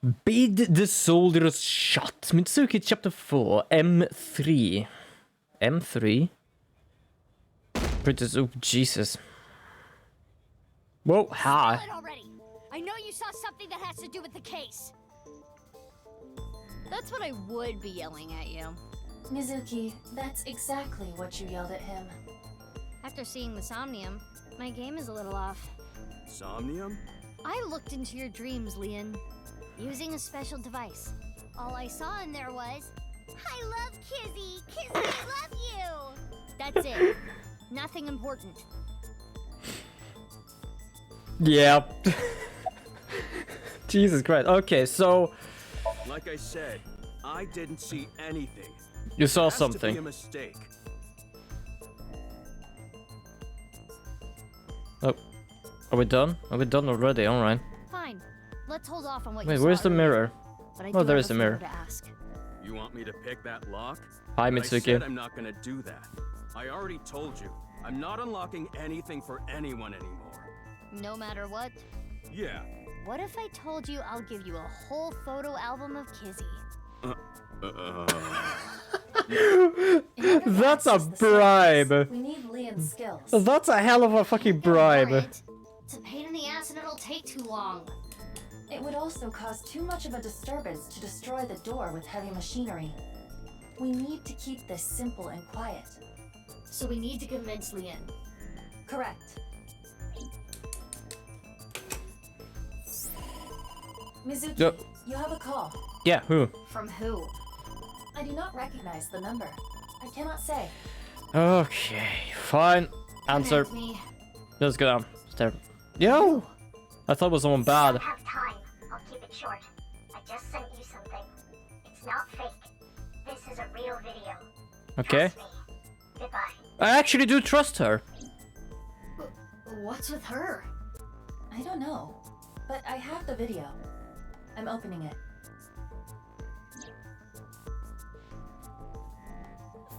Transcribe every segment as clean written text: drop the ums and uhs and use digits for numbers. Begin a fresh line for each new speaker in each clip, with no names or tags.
Bid the soldiers shot. Mitsuki chapter 4, M3. M3? Oh, Jesus. Whoa, hi.
I know you saw something that has to do with the case. That's what I would be yelling at you.
Mizuki, that's exactly what you yelled at him.
After seeing the somnium, my game is a little off.
Somnium?
I looked into your dreams, Leon, using a special device. All I saw in there was, I love Kizzy! Kizzy, I love you! That's it. Nothing important.
Yeah. Jesus Christ. Okay, so...
Like I said, I didn't see anything.
You saw
It has to be
something.
a mistake.
Oh. Are we done? Are we done already? Alright.
Fine. Let's hold off on what
Wait,
you
where's
saw
the
earlier.
mirror?
But I
Oh,
do
there
have
is a
a
mirror.
favor to ask.
You want me to pick that lock?
Hi,
But I
Mitsuki.
said I'm not gonna do that. I already told you. I'm not unlocking anything for anyone anymore.
No matter what.
Yeah.
What if I told you I'll give you a whole photo album of Kizzy?
That's a bribe.
We need Leon's skills.
That's a hell of a fucking bribe.
It's a pain in the ass and it'll take too long.
It would also cause too much of a disturbance to destroy the door with heavy machinery. We need to keep this simple and quiet.
So we need to convince Leon.
Correct. Mizuki,
Yep.
you have a call.
Yeah, who?
From who?
I do not recognize the number. I cannot say.
Okay, fine. Answer.
Connect me.
Let's go down. Stare. Yo! I thought it was someone bad.
I don't have time. I'll keep it short. I just sent you something. It's not fake. This is a real video.
Okay.
Trust me. Goodbye.
I actually do trust her.
What's with her?
I don't know, but I have the video. I'm opening it.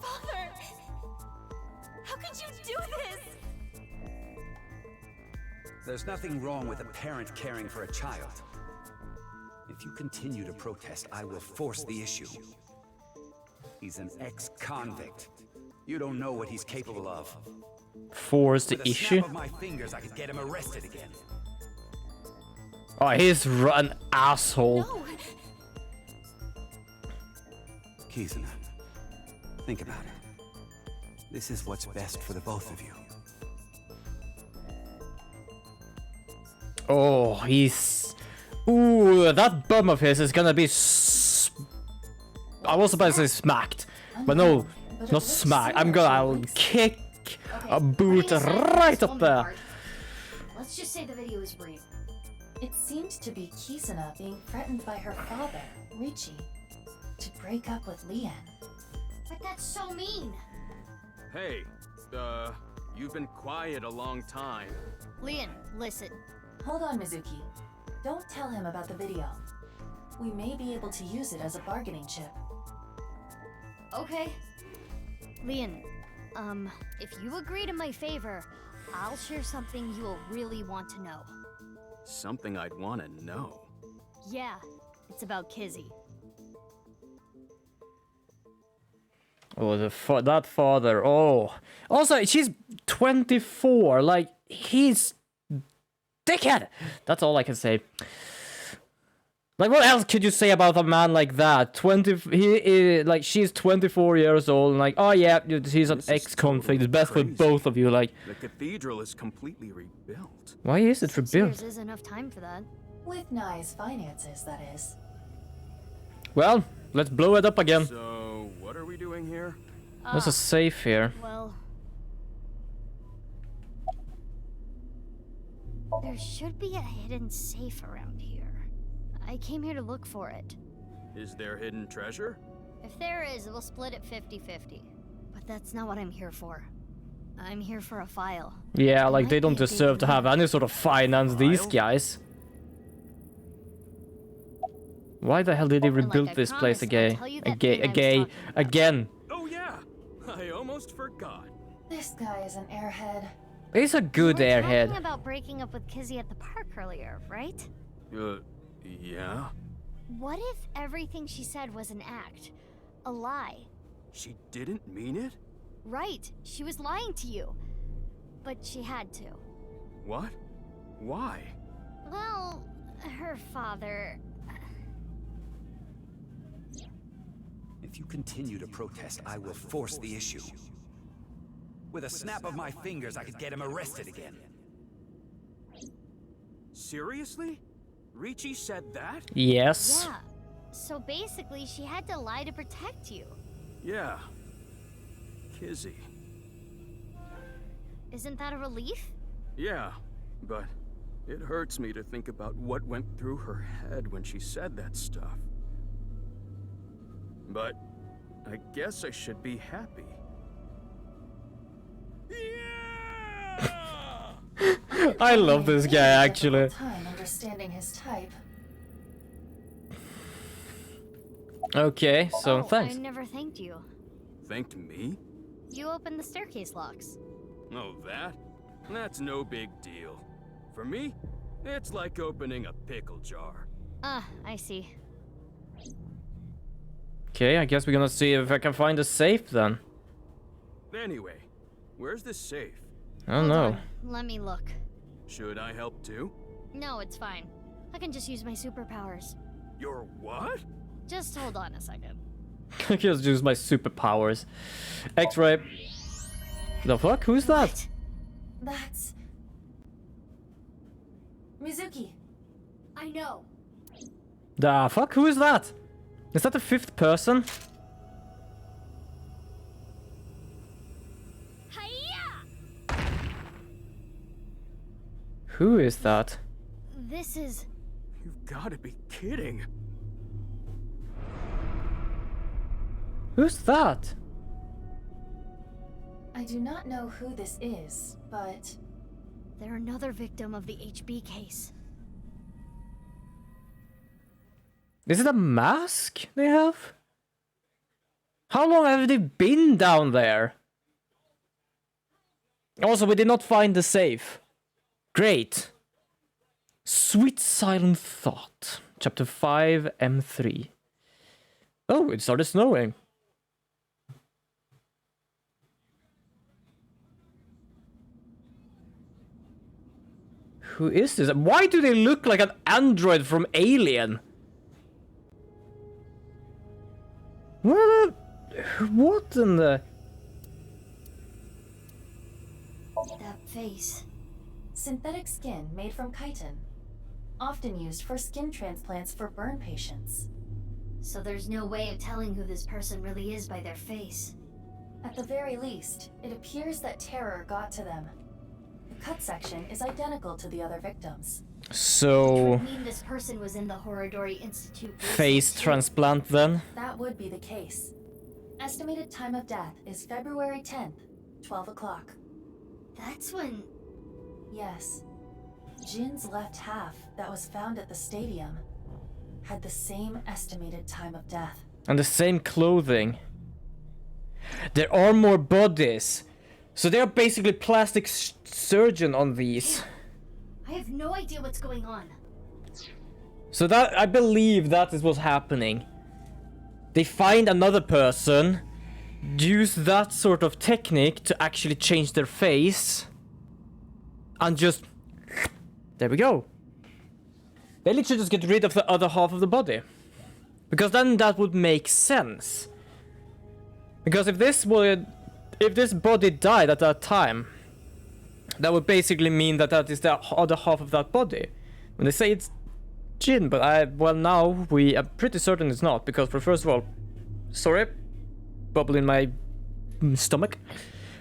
Father! How could you do this?
There's nothing wrong with a parent caring for a child. If you continue to protest, I will force the issue. He's an ex-convict. You don't know what he's capable of.
Force the
With a
issue?
snap of my fingers, I could get him arrested again.
Oh, he's an asshole.
No!
Kizuna, think about it. This is what's best for the both of you.
Oh, he's... Ooh, that bum of his is gonna be I was about to say smacked. But no, not smack. I'll kick a boot right up there.
Let's just say the video is real.
It seemed to be Kizuna being threatened by her father, Richie, to break up with Leon.
But that's so mean.
Hey, you've been quiet a long time.
Leon, listen.
Hold on, Mizuki. Don't tell him about the video. We may be able to use it as a bargaining chip.
Okay. Leon, if you agree to my favor, I'll share something you'll really want to know.
Something I'd want to know.
Yeah, it's about Kizzy.
Oh, that father. Oh. Also, she's 24. Like, he's... dickhead! That's all I can say. Like, what else could you say about a man like that? Like, she's 24 years old, and like, oh yeah, he's an ex-convict. It's best for both of you, like...
The cathedral is completely rebuilt.
Why is it
6
rebuilt?
years is enough time for that.
With Nye's finances, that is.
Well, let's blow it up again.
So, what are we doing here?
There's a safe here.
Well... There should be a hidden safe around here. I came here to look for it.
Is there hidden treasure?
If there is, we'll split it 50-50. But that's not what I'm here for. I'm here for a file.
Yeah, like,
Might
they don't
be a big
deserve to have any sort of finance, these
File?
guys. Why the hell did they
And like
rebuild
I
this place
promised, I'll
again?
tell you that thing I was talking about.
Again.
Oh yeah! I almost forgot.
This guy is an airhead.
He's a good
We were
airhead.
talking about breaking up with Kizzy at the park earlier, right?
Yeah?
What if everything she said was an act? A lie?
She didn't mean it?
Right, she was lying to you. But she had to.
What? Why?
Well, her father...
If you continue to protest, I will force the issue. With a snap of my fingers, I could get him arrested again.
Seriously? Ricci said that?
Yes.
Yeah. So basically, she had to lie to protect you.
Yeah. Kizzy.
Isn't that a relief?
Yeah, but it hurts me to think about what went through her head when she said that stuff. But I guess I should be happy. Yeah!
I love this guy, actually.
Time understanding his type.
Okay, so thanks.
I never thanked you.
Thanked me?
You opened the staircase locks.
Oh, that? That's no big deal. For me, it's like opening a pickle jar.
Ah, I see.
Okay, I guess we're gonna see if I can find a safe then.
Anyway, where's the safe?
I don't
Hold
know.
on, let me look.
Should I help too?
No, it's fine. I can just use my superpowers.
Your what?
Just hold on a second.
I can just use my superpowers. X-ray. The fuck? Who's that?
That's... Mizuki.
I know.
The fuck? Who is that? Is that the fifth person?
Hiya!
Who is that?
This is...
You've gotta be kidding.
Who's that?
I do not know who this is, but...
They're another victim of the HB case.
Is it a mask they have? How long have they been down there? Also, we did not find the safe. Great. Sweet Silent Thought. Chapter 5, M3. Oh, it started snowing. Who is this? Why do they look like an android from Alien? What in the...
That face. Synthetic skin made from chitin. Often used for skin transplants for burn patients.
So there's no way of telling who this person really is by their face.
At the very least, it appears that terror got to them. The cut section is identical to the other victims.
So...
I mean this person was in the Horodori Institute.
face transplant then?
That would be the case. Estimated time of death is February 10th, 12 o'clock.
That's when...
Yes. Jin's left half that was found at the stadium had the same estimated time of death.
And the same clothing. There are more bodies. So they are basically plastic surgeon on these.
I have no idea what's going on.
So that, I believe that is what's happening. They find another person, use that sort of technique to actually change their face, and just... there we go. They literally just get rid of the other half of the body. Because then that would make sense. Because if this body died at that time, that would basically mean that that is the other half of that body. When they say it's Jin, but now we are pretty certain it's not, because first of all, sorry, bubble in my stomach,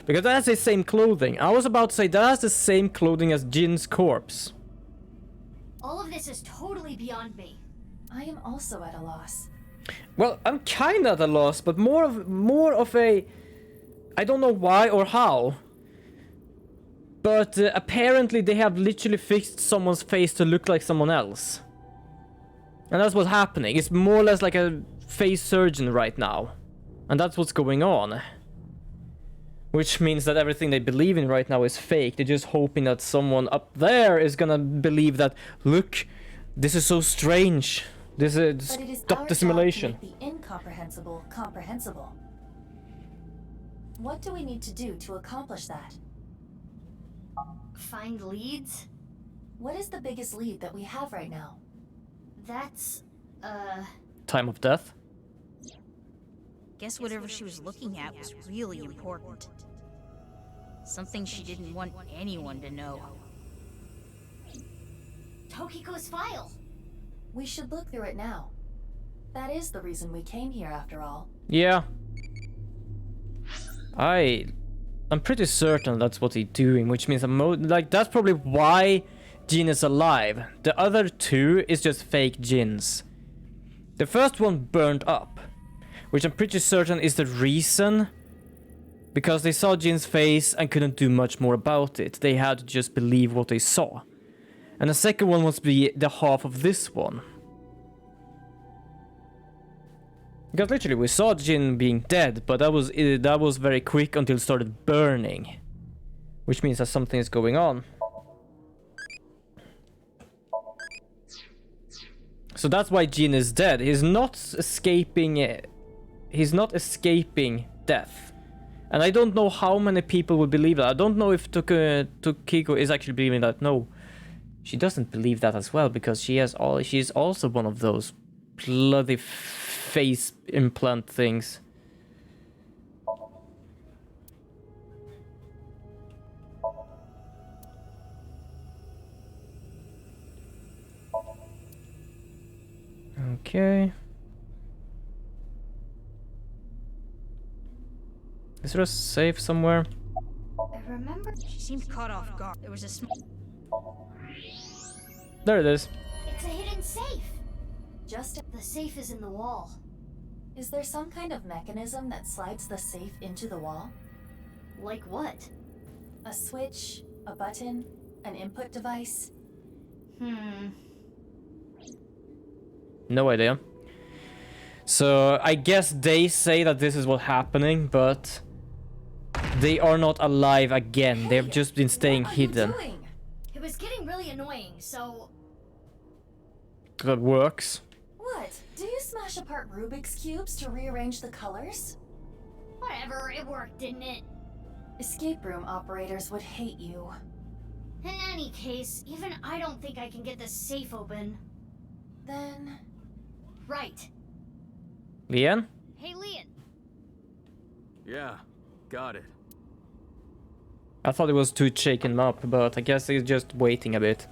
because that has the same clothing. I was about to say that has the same clothing as Jin's corpse.
All of this is totally beyond me.
I am also at a loss.
Well, I'm kind of at a loss, but more of a, I don't know why or how. But apparently they have literally fixed someone's face to look like someone else. And that's what's happening. It's more or less like a face surgeon right now. And that's what's going on. Which means that everything they believe in right now is fake. They're just hoping that someone up there is gonna believe that, look, this is so strange. This is
But it is
stop
our
the simulation.
job to make the incomprehensible comprehensible. What do we need to do to accomplish that?
Find leads?
What is the biggest lead that we have right now?
That's,
Time of death.
Guess whatever she was looking at was really important. Something she didn't want anyone to know.
Tokiko's file.
We should look through it now. That is the reason we came here after all.
Yeah. I'm pretty certain that's what he's doing, which means like that's probably why Jin is alive. The other two is just fake Jins. The first one burned up, which I'm pretty certain is the reason, because they saw Jin's face and couldn't do much more about it. They had to just believe what they saw. And the second one must be the half of this one. Because literally we saw Jin being dead, but that was very quick until it started burning. Which means that something is going on. So that's why Jin is dead. He's not escaping death. And I don't know how many people would believe that. I don't know if Tokiko is actually believing that. No. She doesn't believe that as well, because she's also one of those bloody face implant things. Okay. Is there a safe somewhere?
I remember.
She seemed caught off guard. There was a
There it is.
It's a hidden safe.
Just
The safe is in the wall.
is there some kind of mechanism that slides the safe into the wall?
Like what?
A switch, a button, an input device?
No idea. So I guess they say that this is what's happening, but they are not alive again. They've just been staying
What are you
hidden.
doing?
It was getting really annoying, so
That works.
What? Do you smash apart Rubik's cubes to rearrange the colors?
whatever, it worked, didn't it?
Escape room operators would hate you.
In any case, even I don't think I can get this safe open.
Then...
Right.
Lian?
Hey, Leon.
Yeah, got it.
I thought it was to shake him up, but I guess he's just waiting a bit.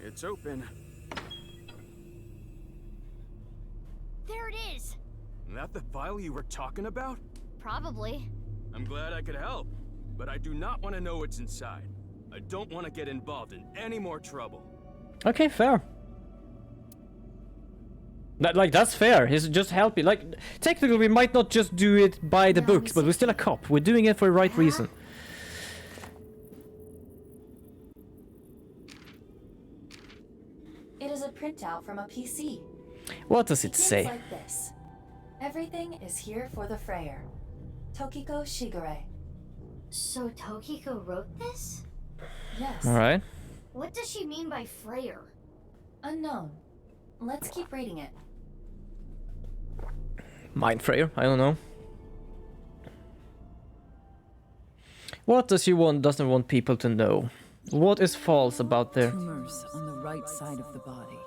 It's open.
There it is.
That the file you were talking about?
Probably.
I'm glad I could help, but I do not want to know what's inside. I don't want to get involved in any more trouble.
Okay, fair. That's fair. He's just helping. Like, technically, we might not just do it by the books, but we're still a cop. We're doing it for the right reason.
It is a printout from a PC.
What does it
Begins
say?
like this. Everything is here for the Freyer. Tokiko Shigure.
So Tokiko wrote this?
Yes.
Alright.
What does she mean by Freyer?
Unknown. Let's keep reading it.
Mind Freyer? I don't know. What does she doesn't want people to know? What is false about their...
Tumors on the right side of the body.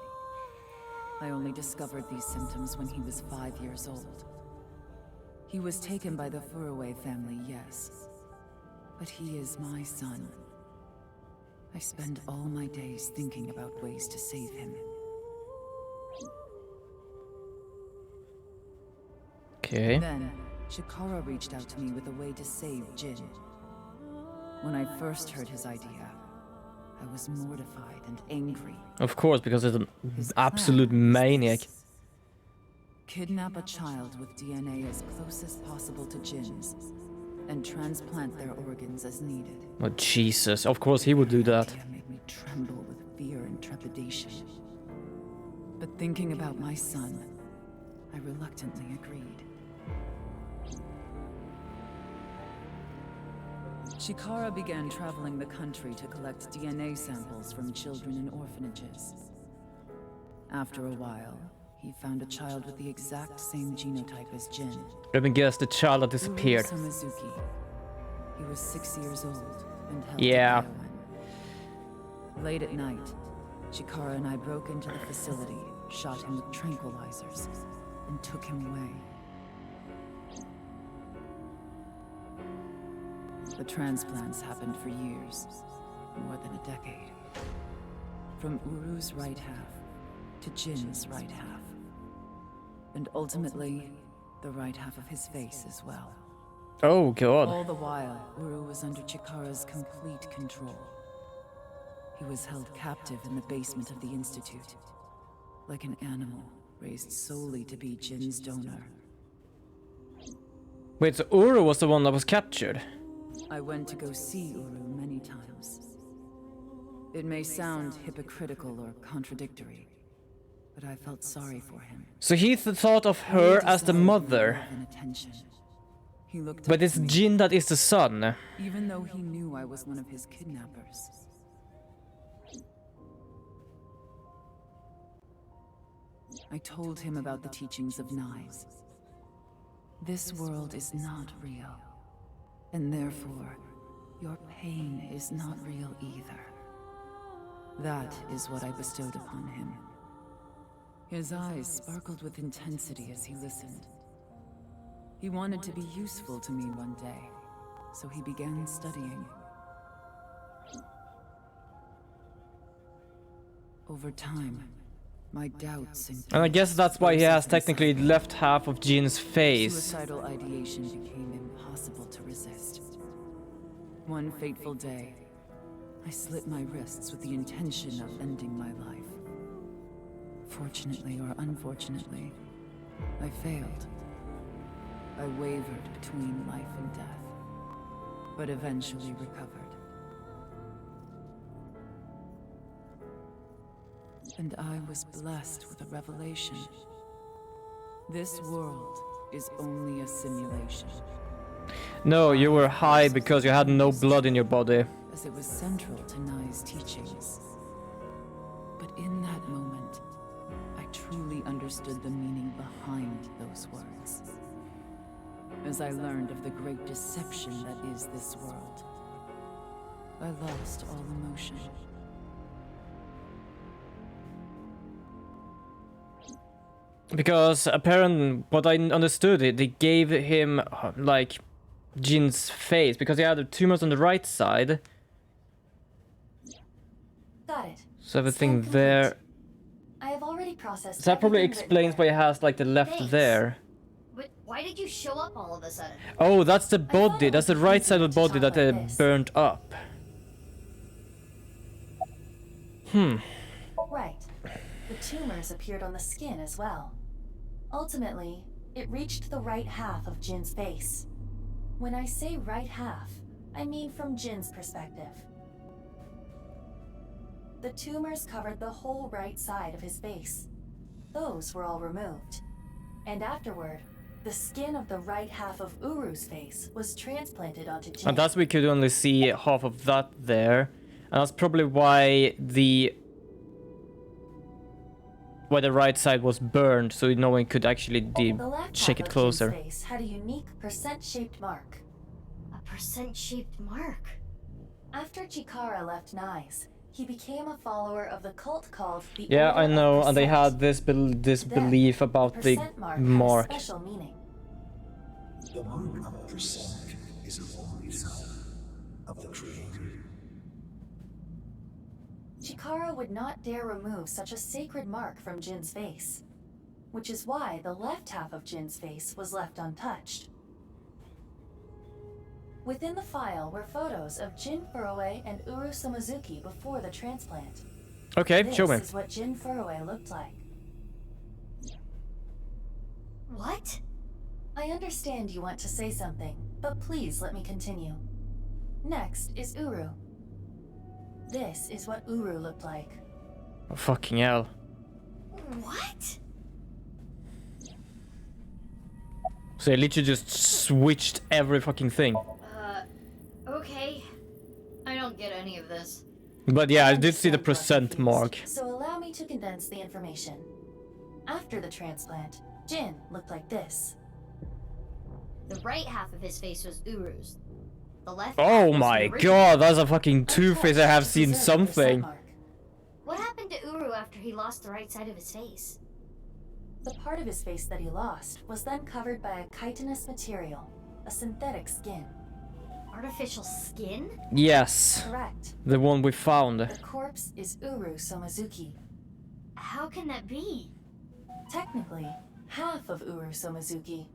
I only discovered these symptoms when he was 5 years old. He was taken by the Furuway family, yes. But he is my son. I spend all my days thinking about ways to save him.
Okay.
Then, Shikara reached out to me with a way to save Jin. When I first heard his idea, I was mortified and angry.
Of course, because it's an
His
absolute
plan was
maniac.
this. Kidnap a child with DNA as close as possible to Jin's, and transplant their organs as needed.
Oh, Jesus. Of course he would do that.
The idea made me tremble with fear and trepidation. But thinking about my son, I reluctantly agreed. Chikara began traveling the country to collect DNA samples from children in orphanages. After a while, he found a child with the exact same genotype as Jin.
Let me guess, the child that disappeared.
Uru Samazuki. He was 6 years old and held
Yeah.
a bioweapon. Late at night, Chikara and I broke into the facility, shot him with tranquilizers, and took him away. The transplants happened for years, more than a decade. From Uru's right half to Jin's right half. And ultimately, the right half of his face as well.
Oh god.
All the while, Uru was under Chikara's complete control. He was held captive in the basement of the Institute, like an animal raised solely to be Jin's donor.
Wait, so Uru was the one that was captured?
I went to go see Uru many times. It may sound hypocritical or contradictory, but I felt sorry for him.
So he thought of her as the mother.
He looked
But
up
it's
to me,
Jin that is the son.
even though he knew I was one of his kidnappers. I told him about the teachings of Knives. This world is not real, and therefore, your pain is not real either. That is what I bestowed upon him. His eyes sparkled with intensity as he listened. He wanted to be useful to me one day, so he began studying. Over time, my doubts
And I guess that's why he has technically left half of Jin's face.
Suicidal ideation became impossible to resist. One fateful day, I slit my wrists with the intention of ending my life. Fortunately or unfortunately, I failed. I wavered between life and death, but eventually recovered. And I was blessed with a revelation. This world is only a simulation.
No, you were high because you had no blood in your body.
As it was central to Nai's teachings. But in that moment, I truly understood the meaning behind those words. As I learned of the great deception that is this world, I lost all emotion.
Because apparently, what I understood, they gave him like Jin's face because he had the tumors on the right side.
Got it.
So everything
Scan
there.
complete. I have already processed.
So that probably
everything
explains
written
why he has like the left
Thanks.
there.
But why did you show up all of a sudden?
Oh, that's the
thought
body.
it
That's the
would be
right
easier
side of the
to
body
talk
that
like this.
burnt up. Hmm.
there. Right. The tumors appeared on the skin as well. Ultimately, it reached the right half of Jin's face. When I say right half, I mean from Jin's perspective. The tumors covered the whole right side of his face. Those were all removed. And afterward, the skin of the right half of Uru's face was transplanted onto Jin.
And that's we could only see half of that there. And that's probably why the right side was burned, so no one could actually
The left
check
half
it
of
closer.
Jin's face had a unique percent-shaped mark.
A percent-shaped mark.
After Chikara left Nai's, he became a follower of the cult called the
Yeah,
Order
I
of
know, and they
Percent.
had this
Then,
belief about the
percent mark
mark.
had a special meaning.
The mark of percent is a voice of the Creator.
Chikara would not dare remove such a sacred mark from Jin's face, which is why the left half of Jin's face was left untouched. Within the file were photos of Jin Furue and Uru Samazuki before the transplant.
Okay,
This
show me.
is what Jin Furue looked like.
What?
I understand you want to say something, but please let me continue. Next is Uru. This is what Uru looked like.
Oh, fucking hell.
What?
So they literally just switched every fucking thing.
Okay. any of this.
But yeah, I did see the
understand you are
percent
confused,
mark.
So allow me to condense the information. After the transplant, Jin looked like this.
The right half of his face was Uru's. The left
Oh
half was
my
the original.
god, that's a fucking
I
Two-Face. I
touched
have
to
seen
preserve the percent
something.
mark.
What happened to Uru after he lost the right side of his face?
The part of his face that he lost was then covered by a chitinous material, a synthetic skin.
Artificial skin?
Yes,
Correct.
the one we found.
The corpse is Uru Somazuki.
How can that be?
Technically, half of Uru Somazuki.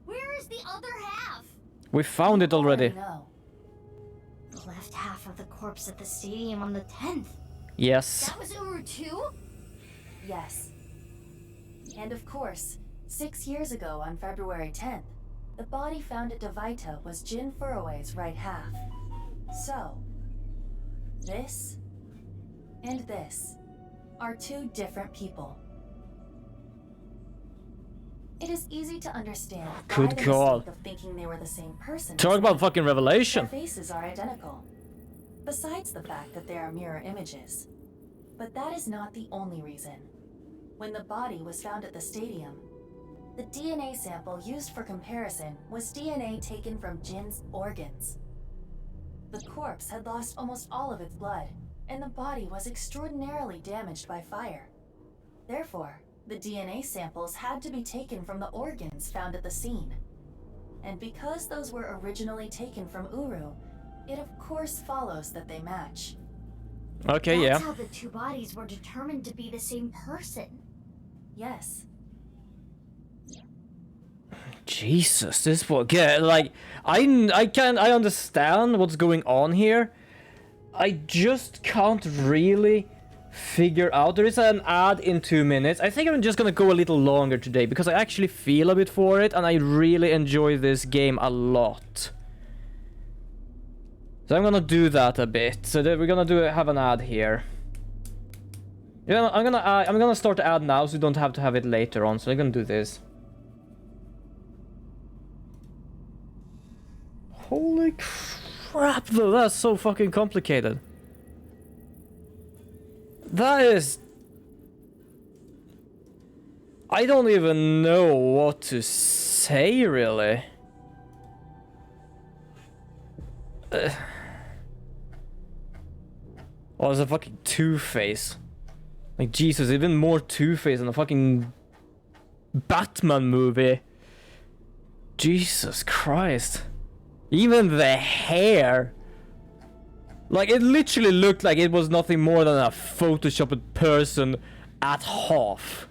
Where is the other half?
We found it already.
No.
The left half of the corpse at the stadium on the 10th.
Yes.
That was Uru too?
Yes. And of course, 6 years ago on February 10th, the body found at Devaita was Jin Furuwe's right half. So, this and this are two different people. It is easy to understand why
Good
the
God.
mistake of thinking they were the same person.
Talk
was
about
made.
fucking
Their
revelation.
faces are identical, besides the fact that they are mirror images. But that is not the only reason. When the body was found at the stadium, the DNA sample used for comparison was DNA taken from Jin's organs. The corpse had lost almost all of its blood, and the body was extraordinarily damaged by fire. Therefore, the DNA samples had to be taken from the organs found at the scene. And because those were originally taken from Uru, it of course follows that they match.
Okay, yeah.
That's how the two bodies were determined to be the same person.
Yes.
Jesus, this one. Yeah, like I understand what's going on here. I just can't really figure out. There is an ad in 2 minutes. I think I'm just gonna go a little longer today because I actually feel a bit for it and I really enjoy this game a lot. So I'm gonna do that a bit. So we're gonna have an ad here. Yeah, I'm gonna start the ad now so you don't have to have it later on. So I'm gonna do this. Holy crap, though, that's so fucking complicated. That is... I don't even know what to say, really. Oh, it's a fucking Two-Face. Like, Jesus, even more Two-Face than a fucking Batman movie. Jesus Christ. Even the hair. Like, it literally looked like it was nothing more than a photoshopped person at half.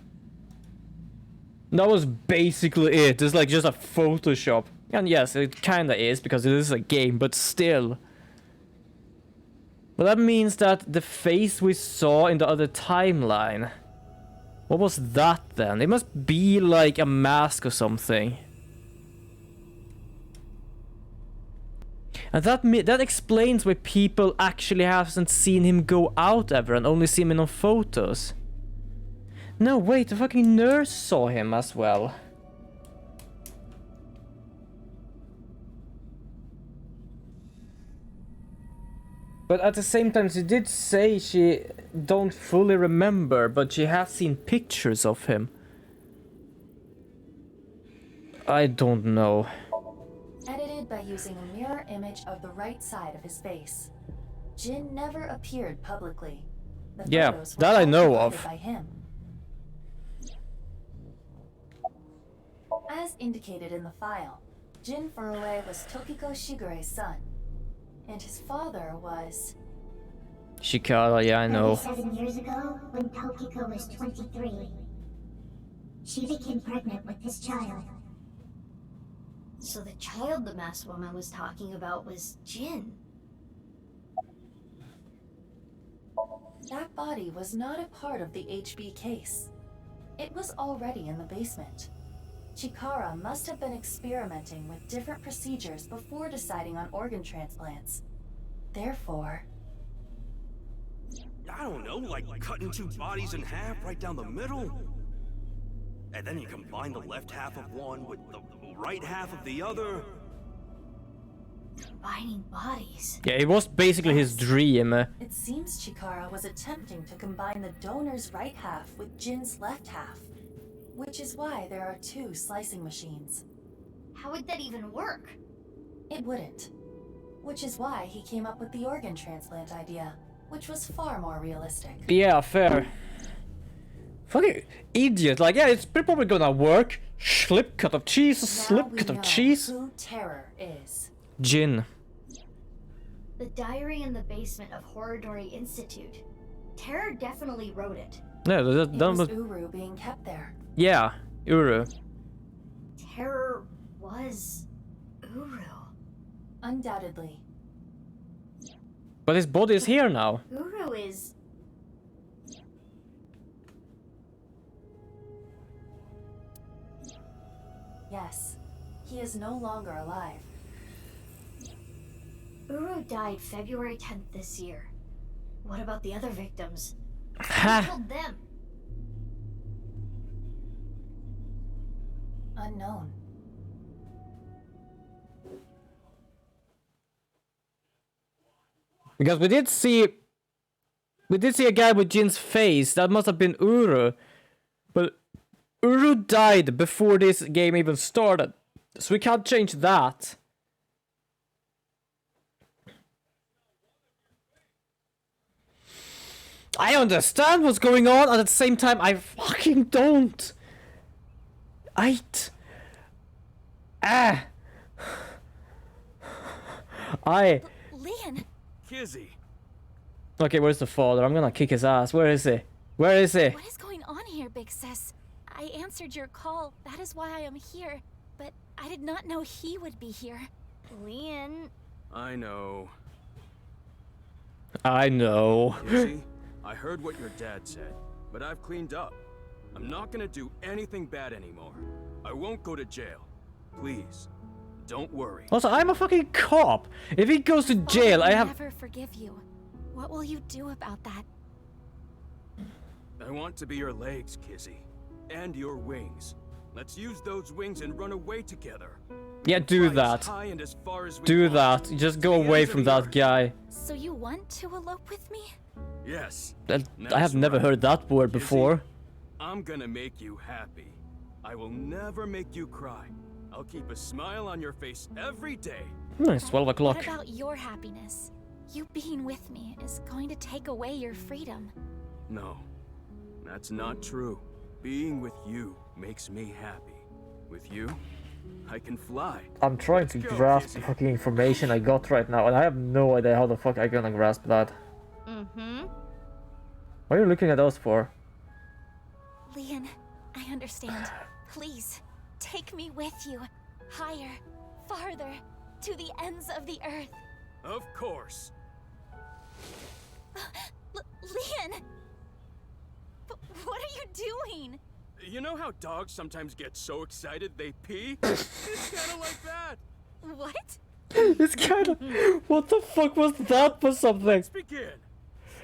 That was basically it. It's like just a Photoshop. And yes, it kinda is because it is a game, but still. But that means that the face we saw in the other timeline... What was that then? It must be like a mask or something. And that explains why people actually haven't seen him go out ever and only see him in on photos. No, wait, the fucking nurse saw him as well. But at the same time, she did say she don't fully remember, but she has seen pictures of him. I don't know.
Edited by using a mirror image of the right side of his face. Jin never appeared publicly. The
Yeah,
photos were
that I
all
know
provided
of.
by him. As indicated in the file, Jin Furuwe was Tokiko Shigure's son, and his father was...
Shikara, yeah, I know.
37 years ago, when Tokiko was 23, she became pregnant with this child.
So the child the masked woman was talking about was Jin.
That body was not a part of the HB case. It was already in the basement. Chikara must have been experimenting with different procedures before deciding on organ transplants. Therefore...
I don't know, like cutting two bodies in half right down the middle? And then you combine the left half of one with the right half of the other?
combining bodies.
Yeah, it was basically his dream.
It seems Chikara was attempting to combine the donor's right half with Jin's left half, which is why there are 2 slicing machines.
How would that even work?
It wouldn't. Which is why he came up with the organ transplant idea, which was far more realistic.
Yeah, fair. Fucking idiot. Like, yeah, it's probably gonna work. Slip cut of cheese, slip cut of cheese.
Who Terror is.
Jin.
The diary in the basement of Horridori Institute. Terror definitely wrote it.
No,
It was Uru being kept there.
yeah, Uru.
Terror was Uru.
Undoubtedly.
But his body is here now.
Uru is...
Yes, he is no longer alive.
Uru died February 10th this year. What about the other victims? Who
Ha!
killed them?
Unknown.
Because we did see a guy with Jin's face. That must have been Uru. But Uru died before this game even started. So we can't change that. I understand what's going on, and at the same time I fucking don't.
Leon!
Kizzy,
Okay, where's the father? I'm gonna kick his ass. Where is he? Where is he?
What is going on here, Big Sis? I answered your call. That is why I am here. But I did not know he would be here.
Leon...
I know.
I know.
Kizzy, I heard what your dad said, but I've cleaned up. I'm not gonna do anything bad anymore. I won't go to jail. Please, don't worry.
Also, I'm a fucking cop. If he goes to jail, I
will
have...
never forgive you. What will you do about that?
I want to be your legs, Kizzy. And your wings. Let's use those wings and run away together.
Yeah, do
Fly as
that.
high and as far as we
Do
want.
that. Just go
To the
away
ends of
from
the
that
earth.
guy.
So you want to elope with me?
Yes.
I
That's
have never
right.
heard that word
Kizzy,
before.
I'm gonna make you happy. I will never make you cry. I'll keep a smile on your face every day.
It's 12 o'clock.
What about your happiness? You being with me is going to take away your freedom.
No, that's not true. Being with you makes me happy. With you, I can fly.
I'm trying to
Let's go,
grasp the
Kizzy.
fucking information I got right now, and I have no idea how the fuck I'm gonna grasp that.
Mm-hmm.
What are you looking at us for?
Leon, I understand. Please, take me with you. Higher, farther, to the ends of the earth.
Of course.
Leon! But what are you doing?
You know how dogs sometimes get so excited they pee? It's kind of like that.
What?
It's kinda... What the fuck was that for something?
Let's begin.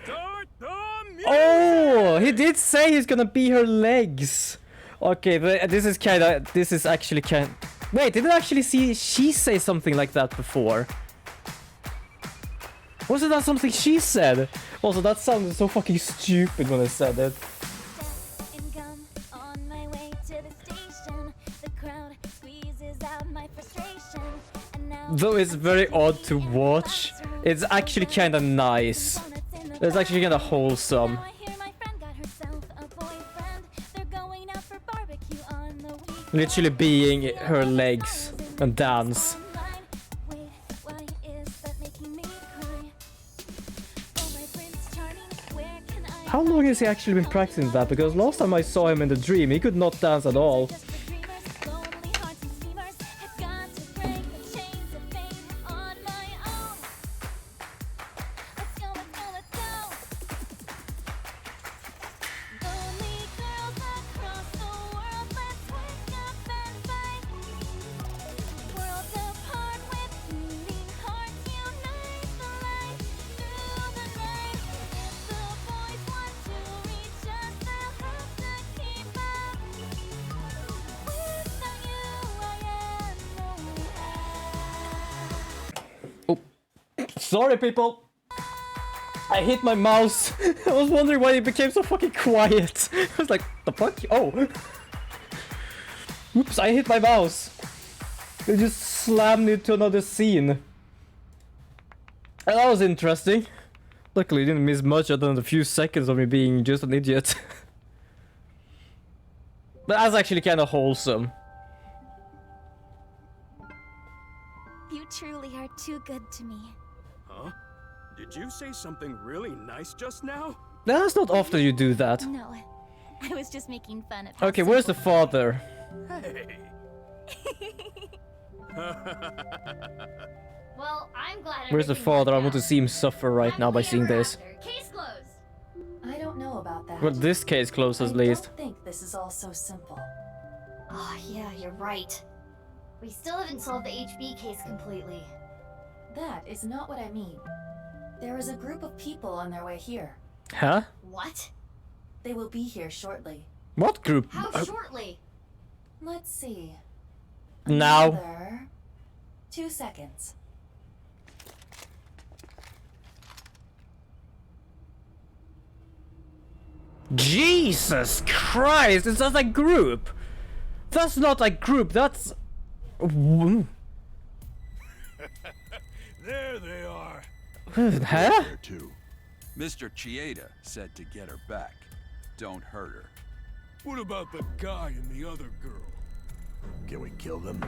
Start the music.
Oh! He did say he's gonna be her legs! Okay, but this is kinda... This is actually kinda... Wait, did I actually see she say something like that before? Wasn't that something she said? Also, that sounded so fucking stupid when I said it.
On my way to the station, the crowd squeezes out my frustration. And now
Though it's very odd to watch, it's actually kinda nice. It's actually kinda wholesome.
I hear my friend got herself a boyfriend. They're going out for barbecue on the weekend.
Literally being her legs and dance.
Wait, why is that making me cry? Oh, my Prince Charming, where can I
How long has he actually been practicing that? Because last time I saw him in the dream, he could not dance at all.
just for dreamers, lonely hearts and schemers have got to break the chains of fame on my own. Let's go, let's go, let's go. Lonely girls across the world, let's wake up and fight. Worlds apart with beating hearts unite the light through the night. If the boys want to reach us, they'll have to keep up.
Sorry, people. I hit my mouse. I was wondering why it became so fucking quiet. I was like, the fuck? Oh. Oops, I hit my mouse. It just slammed me to another scene. And that was interesting. Luckily, I didn't miss much other than a few seconds of me being just an idiot. But that's actually kind of wholesome.
You truly are too good to me.
Huh? Did you say something really nice just now?
That's not often you do that.
No, I was just making fun of.
Okay, where's the father?
Hey.
Well, I'm glad.
Where's the
everything
father? I
worked
want to
out.
see him suffer right now by
Happily
seeing
ever
this.
after. Case closed.
I don't know about that.
Well, this case closed at
I
least.
don't think this is all so simple.
Oh, yeah, you're right. We still haven't solved the HB case completely.
That is not what I mean. There is a group of people on their way here.
Huh?
What?
They will be here shortly.
What group?
How shortly?
Let's see.
Now.
Another 2 seconds.
Jesus Christ! It's not a group! That's not a group, that's...
There they are.
Huh?
There too.
Mr. Chieda said to get her back. Don't hurt her.
What about the guy and the other girl? Can we kill them?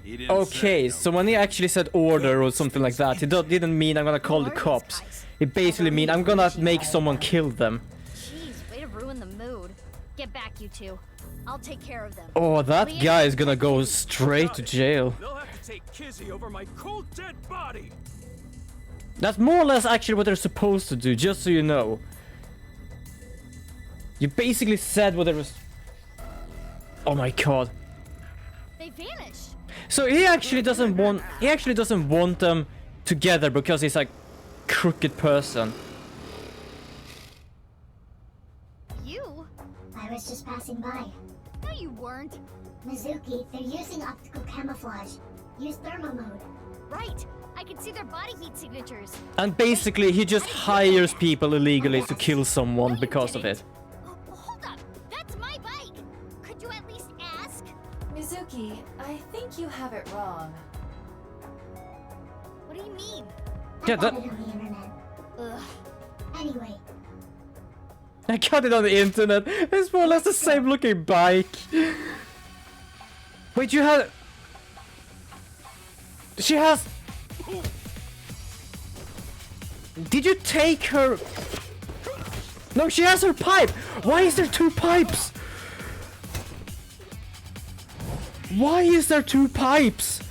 He didn't
Okay,
say
so when he actually said order or something like that, he didn't mean I'm gonna call the cops. It basically mean I'm gonna make someone kill them.
Jeez, way to ruin the mood. Get back, you two. I'll take care of them.
Oh, that guy is gonna go straight to jail.
They'll have to take Kizzy over my cold dead body.
That's more or less actually what they're supposed to do, just so you know. You basically said what there was... Oh my god.
They vanished.
So he actually doesn't want them together because he's a crooked person.
You?
I was just passing by.
No, you weren't.
Mizuki, they're using optical camouflage. Use thermo mode.
Right. I can see their body heat signatures.
And basically he just hires people illegally to kill someone because of it.
Oh, hold up. That's my bike. Could you at least ask?
Mizuki, I think you have it wrong.
What do you mean?
Yeah,
I got
that...
it on the internet.
Ugh.
Anyway,
I got it on the internet. It's more or less the same looking bike. Wait, you had... She has... Did you take her... No, she has her pipe! Why is there two pipes? Why is there two pipes?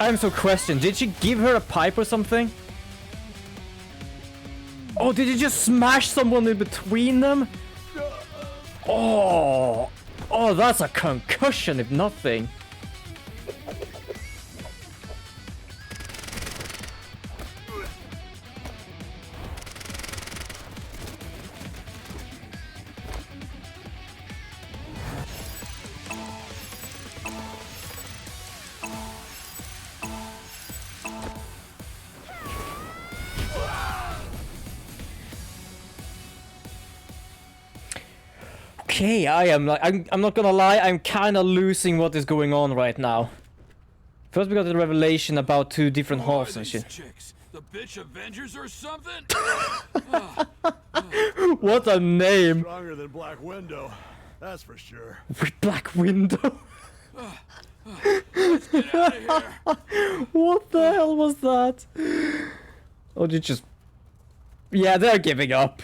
I'm so questioned. Did she give her a pipe or something? Oh, did you just smash someone in between them? Oh, oh, that's a concussion if nothing. Okay, I'm not gonna lie, I'm kinda losing what is going on right now. First we got the revelation about two different halves and shit.
Chicks, the bitch Avengers or something?
What a name!
Stronger than Black Widow, that's for sure.
Black Window.
Let's get out of here.
What the hell was that? Oh, you just... Yeah, they're giving up.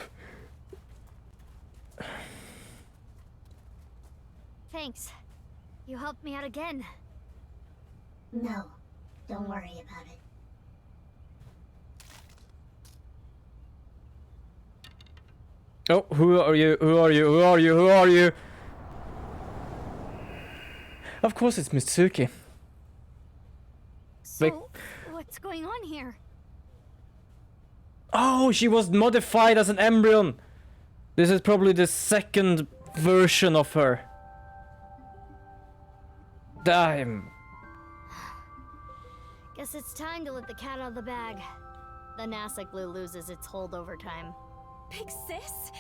Thanks. You helped me out again.
no. Don't worry about it.
Oh, who are you? Who are you? Who are you? Who are you? Of course it's Mitsuki.
So, what's going on here?
Oh, she was modified as an embryo. This is probably the second version of her. Damn.
Guess it's time to let the cat out of the bag. The NASA glue loses its hold over time.
Big sis?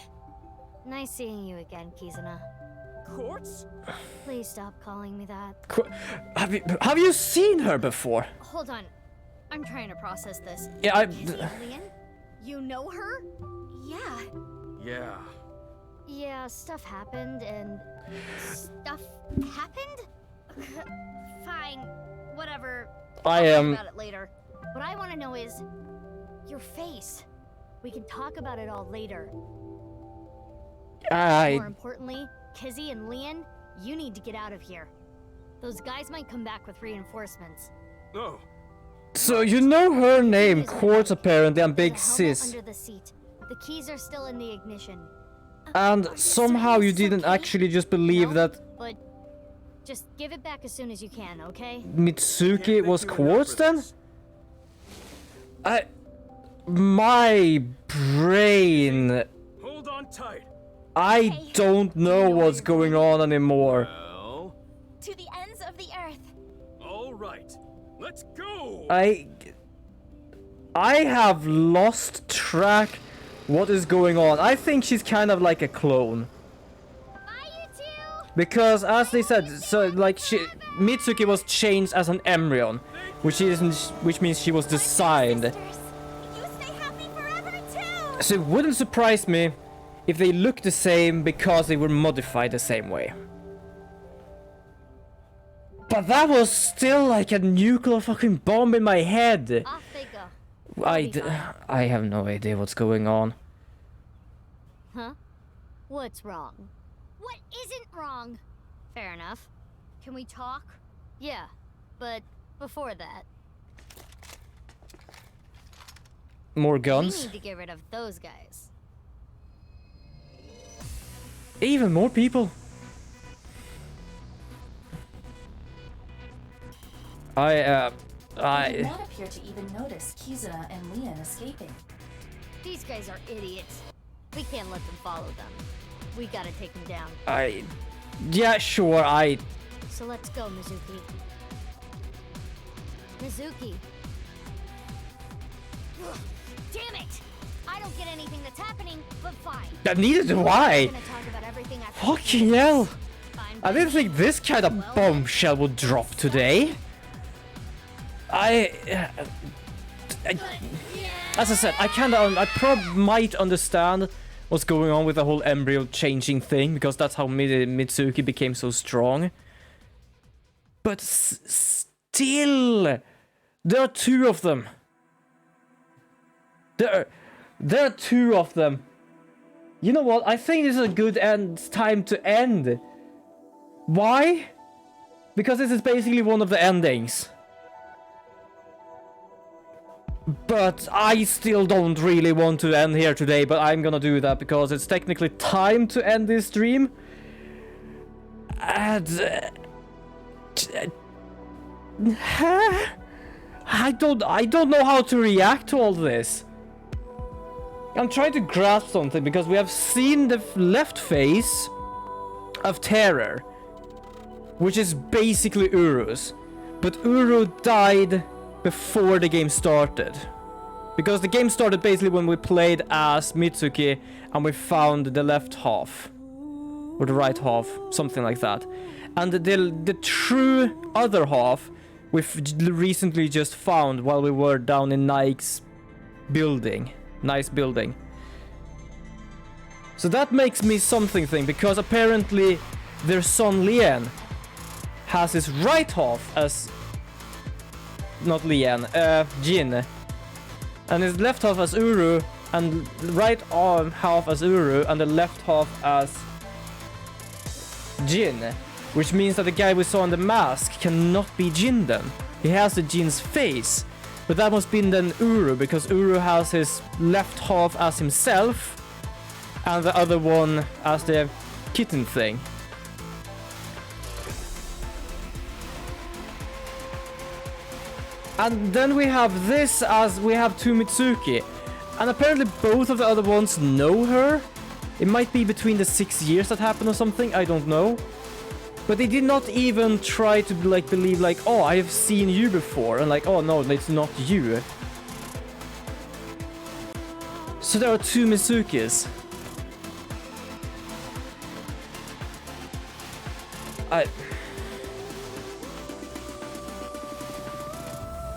Nice seeing you again, Kizuna.
Quartz?
Please stop calling me that.
Have you seen her before?
Hold on. I'm trying to process this.
Yeah,
Leon? You know her?
Yeah.
Yeah.
Yeah, stuff happened and... Stuff happened? Fine. Whatever.
I
I'll
am...
talk about it later. What I want to know is... your face. We can talk about it all later. More importantly, Kizzy and Leon, you need to get out of here. Those guys might come back with reinforcements.
Oh.
So you know her name, Quartz apparently, and Big
There's a helmet
Sis.
under the seat. The keys are still in the ignition.
And somehow you didn't actually just believe that
But just give it back as soon as you can, okay?
Mitsuki was Quartz then? My brain...
Hold on tight.
I don't know what's going on anymore.
Well,
To the ends of the earth.
all right. Let's go.
I have lost track what is going on. I think she's kind of like a clone.
Bye, you two!
Because as they said, so like Mitsuki was changed as an embryo, which means she was designed.
Sisters, you stay happy forever too.
So it wouldn't surprise me if they look the same because they were modified the same way. But that was still like a nuclear fucking bomb in my head.
Off they go.
I have no idea what's going on.
Huh? What's wrong? What isn't wrong? Fair enough. Can we talk? Yeah, but before that,
More
we
guns?
need to get rid of those guys.
Even more people?
They did not appear to even notice Kizuna and Leon escaping.
These guys are idiots. We can't let them follow them. We gotta take them down.
Yeah, sure,
So let's go, Mizuki. Mizuki. Ugh, damn it! I don't get anything that's happening, but fine.
Neither do I!
I'm gonna talk about everything after
Fucking hell!
Fine,
I didn't think this kind of bombshell would drop today. As I said, I might understand what's going on with the whole embryo changing thing, because that's how Mitsuki became so strong. But still, there are two of them. There are two of them. You know what? I think this is a good time to end. Why? Because this is basically one of the endings. But I still don't really want to end here today, but I'm gonna do that because it's technically time to end this stream. And I don't know how to react to all this. I'm trying to grasp something because we have seen the left face of Terror, which is basically Uru's. But Uru died before the game started. Because the game started basically when we played as Mitsuki and we found the left half. Or the right half, something like that. And the true other half we've recently just found while we were down in Nike's building. Nice building. So that makes me something think, because apparently their son Leon has his right half as... not Leon, Jin. And his left half as Uru, and right arm half as Uru, and the left half as Jin. Which means that the guy we saw in the mask cannot be Jin then. He has the Jin's face. But that must be then Uru, because Uru has his left half as himself, and the other one as the kitten thing. And then we have this as we have two Mitsuki. And apparently both of the other ones know her. It might be between the 6 years that happened or something, I don't know. But they did not even try to like believe like, oh, I have seen you before. And like, oh no, it's not you. So there are two Mitsukis.